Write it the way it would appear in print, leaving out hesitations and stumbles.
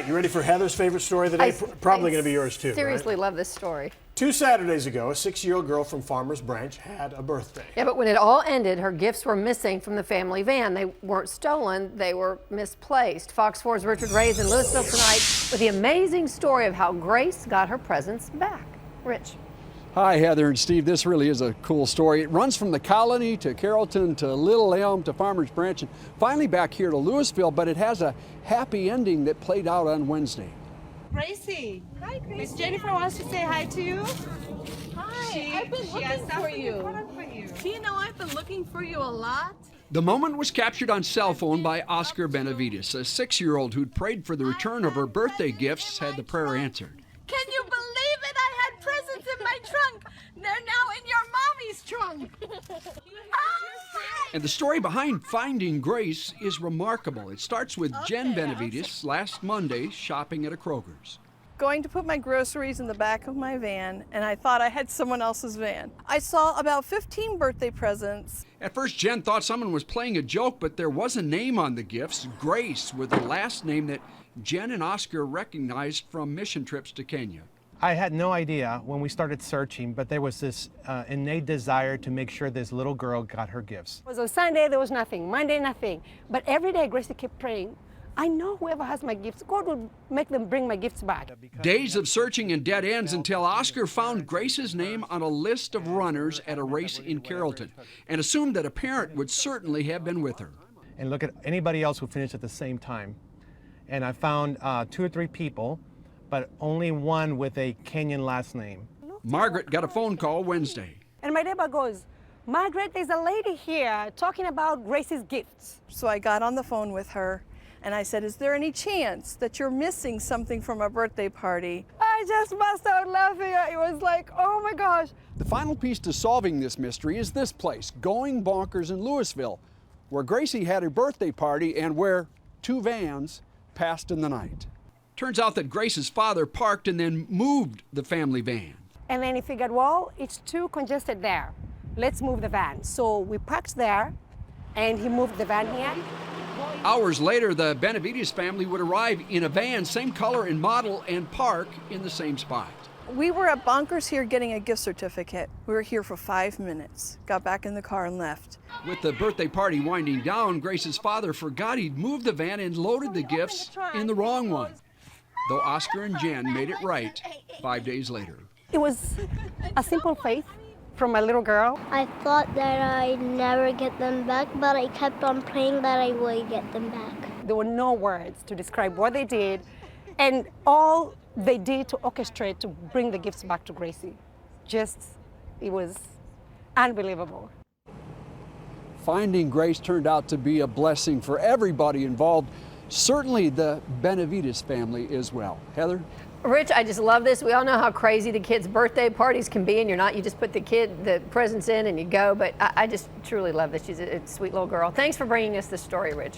right, you ready for Heather's favorite story of the day? Probably going to be yours too. Seriously, right? love this story. 2 Saturdays ago, a 6-year-old girl from Farmers Branch had a birthday. Yeah, but when it all ended, her gifts were missing from the family van. They weren't stolen, they were misplaced. Fox 4's Richard Ray is in Louisville tonight with the amazing story of how Grace got her presents back. Rich. Hi, Heather and Steve. This really is a cool story. It runs from the Colony to Carrollton to Little Elm to Farmers Branch and finally back here to Louisville, but it has a happy ending that played out on Wednesday. Gracie. Hi, Gracie. Miss Jennifer wants to say hi to you. Hi, I've been looking for you. Do you know I've been looking for you a lot? The moment was captured on cell phone by Oscar Benavides, a 6-year-old who'd prayed for the return of her birthday gifts, had the prayer answered. Can you believe it? I had presents in my trunk. They're now in your mommy's trunk. And the story behind finding Grace is remarkable. It starts with Jen Benavides last Monday shopping at a Kroger's. Going to put my groceries in the back of my van, and I thought I had someone else's van. I saw about 15 birthday presents. At first, Jen thought someone was playing a joke, but there was a name on the gifts, Grace, with a last name that Jen and Oscar recognized from mission trips to Kenya. I had no idea when we started searching, but there was this innate desire to make sure this little girl got her gifts. It was on Sunday, there was nothing. Monday, nothing. But every day, Gracie kept praying, I know whoever has my gifts, God will make them bring my gifts back. Days of searching and dead ends until Oscar found Grace's name on a list of runners at a race in Carrollton and assumed that a parent would certainly have been with her. And look at anybody else who finished at the same time. And I found 2 or 3 people, but only one with a Kenyan last name. Margaret got a phone call Wednesday. And my neighbor goes, Margaret, there's a lady here talking about Gracie's gifts. So I got on the phone with her, and I said, is there any chance that you're missing something from a birthday party? I just burst out laughing. It was like, oh my gosh. The final piece to solving this mystery is this place, Going Bonkers in Louisville, where Gracie had her birthday party and where 2 vans passed in the night. Turns out that Grace's father parked and then moved the family van. And then he figured, well, it's too congested there. Let's move the van. So we parked there, and he moved the van here. Hours later, the Benavides family would arrive in a van, same color and model, and park in the same spot. We were at Bonkers here getting a gift certificate. We were here for 5 minutes, got back in the car and left. With the birthday party winding down, Grace's father forgot he'd moved the van and loaded the gifts in the wrong one. Though Oscar and Jen made it right 5 days later. It was a simple faith from my little girl. I thought that I'd never get them back, but I kept on praying that I would get them back. There were no words to describe what they did and all they did to orchestrate to bring the gifts back to Gracie. It was unbelievable. Finding Grace turned out to be a blessing for everybody involved, certainly the Benavides family as well. Heather? Rich, I just love this. We all know how crazy the kids' birthday parties can be, and you just put the presents in and you go, but I just truly love this. She's a sweet little girl. Thanks for bringing us this story, Rich.